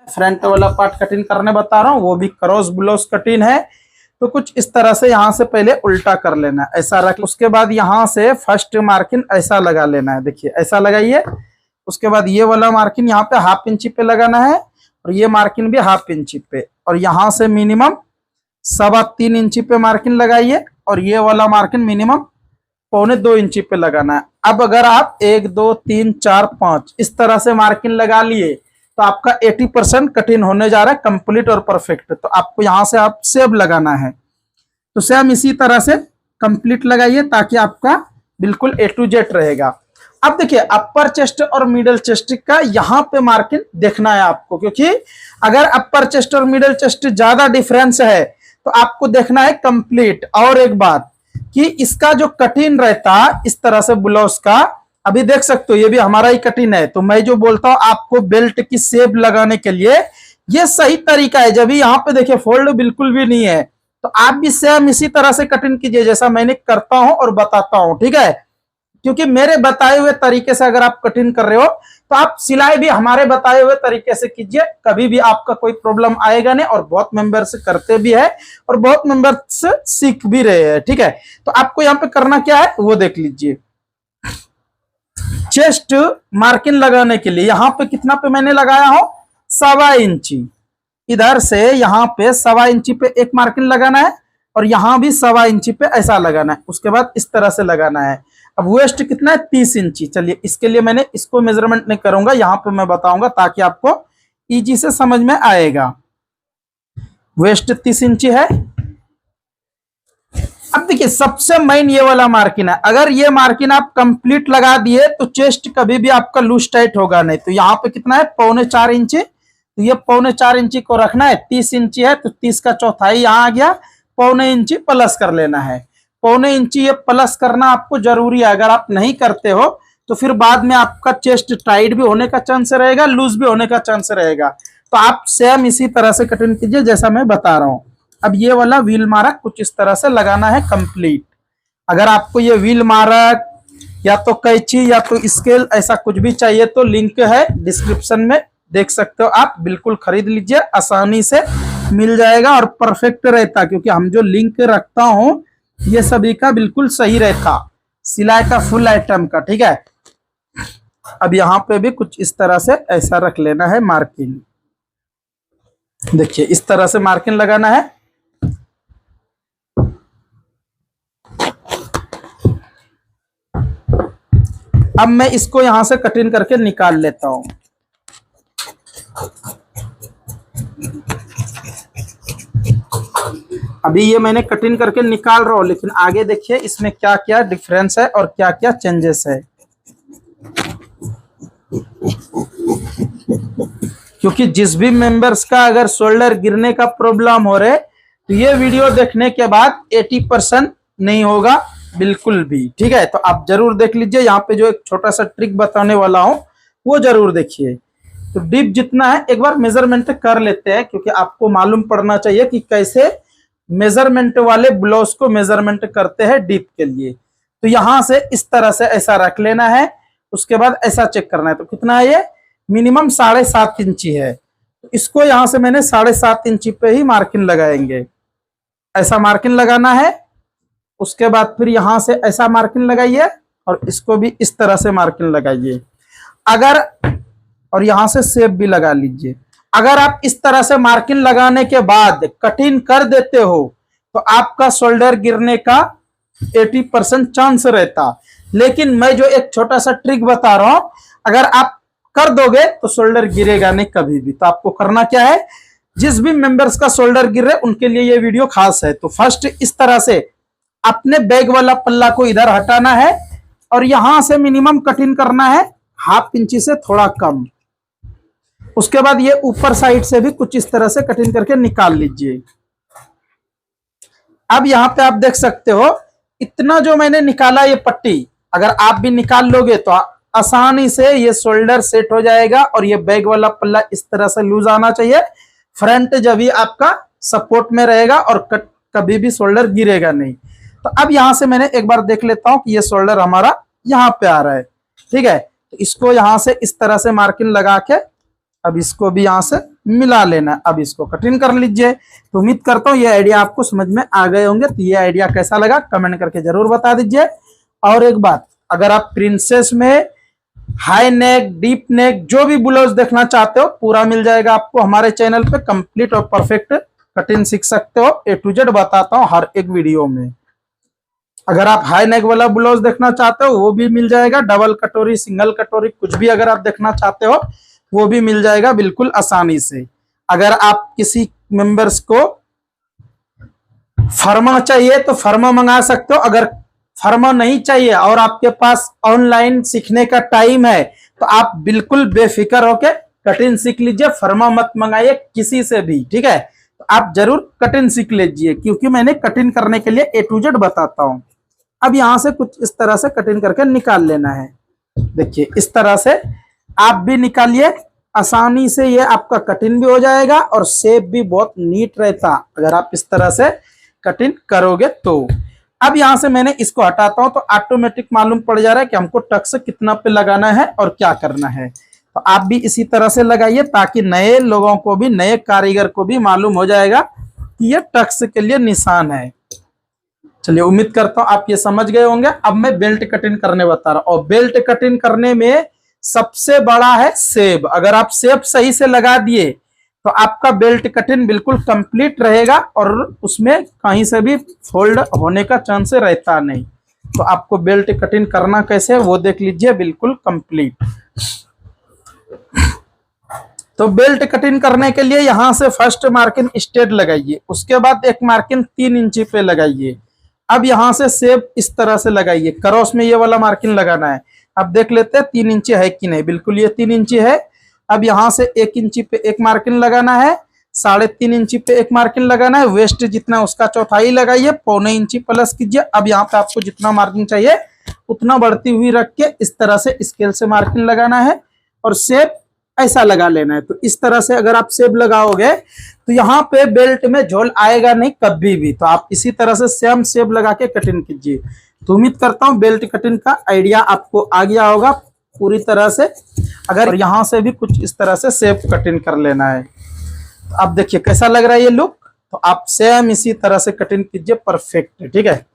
Front वाला part cutting करने बता रहा हूँ, वो भी क्रॉस ब्लाउज कटिंग है। तो कुछ इस तरह से यहाँ से पहले उल्टा कर लेना है, ऐसा रख। उसके बाद यहाँ से फर्स्ट मार्किंग ऐसा लगा लेना है, देखिए ऐसा लगाइए। उसके बाद ये वाला मार्किंग यहाँ पे 1/2 इंची पे लगाना है और ये मार्किंग भी 1/2 इंची पे, और यहाँ से मिनिमम 3.25 इंची पे मार्किंग लगाइए और ये वाला मार्किंग मिनिमम 1.25 इंची पे लगाना है। अब अगर आप 1 2 3 4 5 इस तरह से मार्किंग लगा लिए तो आपका 80% कटिंग होने जा रहा है कंप्लीट और परफेक्ट। तो आपको यहाँ से आप सेब लगाना है, तो सेम इसी तरह से कंप्लीट लगाइए ताकि आपका बिल्कुल A to Z रहेगा। अब देखिए अपर चेस्ट और मिडल चेस्ट का यहाँ पे मार्किंग देखना है आपको, क्योंकि अगर अपर चेस्ट और मिडल चेस्ट ज्यादा डिफरेंस है तो आपको देखना है कंप्लीट। और एक बात कि इसका जो कटिंग रहता इस तरह से ब्लाउज का, अभी देख सकते हो ये भी हमारा ही कटिंग है। तो मैं जो बोलता हूँ आपको बेल्ट की शेप लगाने के लिए ये सही तरीका है। जब यहाँ पे देखिए फोल्ड बिल्कुल भी नहीं है तो आप भी सेम इसी तरह से कटिंग कीजिए जैसा मैंने करता हूं और बताता हूं, ठीक है। क्योंकि मेरे बताए हुए तरीके से अगर आप कटिंग कर रहे हो तो आप सिलाई भी हमारे बताए हुए तरीके से कीजिए, कभी भी आपका कोई प्रॉब्लम आएगा नहीं। और बहुत मेंबर्स करते भी है और बहुत मेंबर्स सीख भी रहे हैं, ठीक है। तो आपको यहाँ पे करना क्या है वो देख लीजिए। चेस्ट मार्किंग लगाने के लिए यहाँ पे कितना पे मैंने लगाया हो 1.25 इंची, इधर से यहाँ पे 1.25 इंची पे एक मार्किंग लगाना है और यहाँ भी 1.25 इंची पे ऐसा लगाना है। उसके बाद इस तरह से लगाना है। अब वेस्ट कितना है 30 इंची। चलिए इसके लिए मैंने इसको मेजरमेंट नहीं करूंगा, यहाँ पे मैं बताऊंगा ताकि आपको इजी से समझ में आएगा। वेस्ट 30 इंची है। अब देखिए सबसे मेन ये वाला मार्किंग है, अगर ये मार्किंग आप कंप्लीट लगा दिए तो चेस्ट कभी भी आपका लूज टाइट होगा नहीं। तो यहाँ पे कितना है 3.25 इंची, तो ये 3.25 इंची को रखना है। 30 इंची है तो 30 का चौथाई यहाँ आ गया, 0.25 इंची प्लस कर लेना है। 0.25 इंची ये प्लस करना आपको जरूरी है। अगर आप नहीं करते हो तो फिर बाद में आपका चेस्ट टाइट भी होने का चांस रहेगा, लूज भी होने का चांस रहेगा। तो आप सेम इसी तरह से कटिंग कीजिए जैसा मैं बता रहा हूं। अब ये वाला व्हील मार्क कुछ इस तरह से लगाना है कंप्लीट। अगर आपको ये व्हील मार्क या तो कैंची या तो स्केल ऐसा कुछ भी चाहिए तो लिंक है डिस्क्रिप्शन में, देख सकते हो आप, बिल्कुल खरीद लीजिए, आसानी से मिल जाएगा और परफेक्ट रहता। क्योंकि हम जो लिंक रखता हूं ये सभी का बिल्कुल सही रहता, सिलाई का फुल आइटम का, ठीक है। अब यहाँ पे भी कुछ इस तरह से ऐसा रख लेना है मार्किंग। देखिए इस तरह से मार्किंग लगाना है। अब मैं इसको यहां से कटिंग करके निकाल लेता हूं। अभी ये मैंने कटिंग करके निकाल रहा हूं, लेकिन आगे देखिए इसमें क्या क्या डिफरेंस है और क्या क्या चेंजेस है। क्योंकि जिस भी मेंबर्स का अगर शोल्डर गिरने का प्रॉब्लम हो रहे तो ये वीडियो देखने के बाद 80% नहीं होगा बिल्कुल भी, ठीक है। तो आप जरूर देख लीजिए, यहाँ पे जो एक छोटा सा ट्रिक बताने वाला हूं वो जरूर देखिए। तो डिप जितना है एक बार मेजरमेंट कर लेते हैं, क्योंकि आपको मालूम पड़ना चाहिए कि कैसे मेजरमेंट वाले ब्लाउज को मेजरमेंट करते हैं डिप के लिए। तो यहां से इस तरह से ऐसा रख लेना है। उसके बाद ऐसा चेक करना है। तो कितना है ये मिनिमम 7.5 इंची है, तो इसको यहां से मैंने 7.5 इंची पे ही मार्किंग लगाएंगे। ऐसा मार्किंग लगाना है। उसके बाद फिर यहां से ऐसा मार्किंग लगाइए और इसको भी इस तरह से मार्किंग लगाइए। अगर और यहां से शेप भी लगा लीजिए। अगर आप इस तरह से मार्किंग लगाने के बाद कटिंग कर देते हो तो आपका शोल्डर गिरने का 80% चांस रहता। लेकिन मैं जो एक छोटा सा ट्रिक बता रहा हूं, अगर आप कर दोगे तो शोल्डर गिरेगा नहीं कभी भी। तो आपको करना क्या है, जिस भी मेंबर्स का शोल्डर गिर रहे उनके लिए ये वीडियो खास है। तो फर्स्ट इस तरह से अपने बैग वाला पल्ला को इधर हटाना है और यहां से मिनिमम कटिंग करना है 1/2 इंची से थोड़ा कम। उसके बाद ये ऊपर साइड से भी कुछ इस तरह से कटिंग करके निकाल लीजिए। अब यहाँ पे आप देख सकते हो इतना जो मैंने निकाला ये पट्टी, अगर आप भी निकाल लोगे तो आसानी से ये शोल्डर सेट हो जाएगा। और ये बैग वाला पल्ला इस तरह से लूज आना चाहिए, फ्रंट जब भी आपका सपोर्ट में रहेगा और कभी भी शोल्डर गिरेगा नहीं। तो अब यहां से मैंने एक बार देख लेता हूं कि ये शोल्डर हमारा यहाँ पे आ रहा है, ठीक है। तो इसको यहां से इस तरह से मार्किंग लगा के अब इसको भी यहां से मिला लेना है। अब इसको कटिंग कर लीजिए। तो उम्मीद करता हूँ ये आइडिया आपको समझ में आ गए होंगे। तो ये आइडिया कैसा लगा कमेंट करके जरूर बता दीजिए। और एक बात, अगर आप प्रिंसेस में हाई नेक, डीप नेक, जो भी ब्लाउज देखना चाहते हो पूरा मिल जाएगा आपको हमारे चैनल पे। कंप्लीट और परफेक्ट कटिंग सीख सकते हो, A to Z बताता हूँ हर एक वीडियो में। अगर आप हाई नेक वाला ब्लाउज देखना चाहते हो वो भी मिल जाएगा, डबल कटोरी, सिंगल कटोरी, कुछ भी अगर आप देखना चाहते हो वो भी मिल जाएगा बिल्कुल आसानी से। अगर आप किसी मेंबर्स को फर्मा चाहिए तो फर्मा मंगा सकते हो। अगर फर्मा नहीं चाहिए और आपके पास ऑनलाइन सीखने का टाइम है तो आप बिल्कुल बेफिक्र होके कटिंग सीख लीजिए, फर्मा मत मंगाइए किसी से भी, ठीक है। तो आप जरूर कटिंग सीख लीजिए, क्योंकि मैंने कटिंग करने के लिए A to Z बताता हूं। अब यहां से कुछ इस तरह से कटिंग करके निकाल लेना है। देखिए इस तरह से आप भी निकालिए, आसानी से ये आपका कटिंग भी हो जाएगा और शेप भी बहुत नीट रहता अगर आप इस तरह से कटिंग करोगे तो। अब यहां से मैंने इसको हटाता हूं तो ऑटोमेटिक मालूम पड़ जा रहा है कि हमको टक्स कितना पे लगाना है और क्या करना है। तो आप भी इसी तरह से लगाइए ताकि नए लोगों को भी, नए कारीगर को भी मालूम हो जाएगा कि ये टक्स के लिए निशान है। चलिए उम्मीद करता हूं आप ये समझ गए होंगे। अब मैं बेल्ट कटिंग करने बता रहा हूं, और बेल्ट कटिंग करने में सबसे बड़ा है सेब। अगर आप सेब सही से लगा दिए तो आपका बेल्ट कटिंग बिल्कुल कंप्लीट रहेगा और उसमें कहीं से भी फोल्ड होने का चांस रहता नहीं। तो आपको बेल्ट कटिंग करना कैसे है वो देख लीजिए, बिल्कुल कंप्लीट। तो बेल्ट कटिंग करने के लिए यहां से फर्स्ट मार्किंग स्ट्रेट लगाइए, उसके बाद एक मार्किंग 3 इंची पे लगाइए। अब यहां से सेब इस तरह से लगाइए, क्रॉस में ये वाला मार्किंग लगाना है। अब देख लेते हैं 3 इंची है कि नहीं, बिल्कुल ये 3 इंची है। अब यहां से 1 इंची पे एक मार्किंग लगाना है, 3.5 इंची पे एक मार्किंग लगाना है, वेस्ट जितना उसका चौथाई लगाइए, 0.25 इंची प्लस कीजिए। अब यहाँ पे आपको जितना मार्किंग चाहिए उतना बढ़ती हुई रख के इस तरह से स्केल से मार्किंग लगाना है और शेप ऐसा लगा लेना है। तो इस तरह से अगर आप शेप लगाओगे तो यहाँ पे बेल्ट में झोल आएगा नहीं कभी भी। तो आप इसी तरह से सेम शेप लगा के कटिंग कीजिए। तो उम्मीद करता हूँ बेल्ट कटिंग का आइडिया आपको आ गया होगा पूरी तरह से। अगर यहाँ से भी कुछ इस तरह से शेप कटिंग कर लेना है। तो आप देखिए कैसा लग रहा है ये लुक। तो आप सेम इसी तरह से कटिंग कीजिए, परफेक्ट, ठीक है।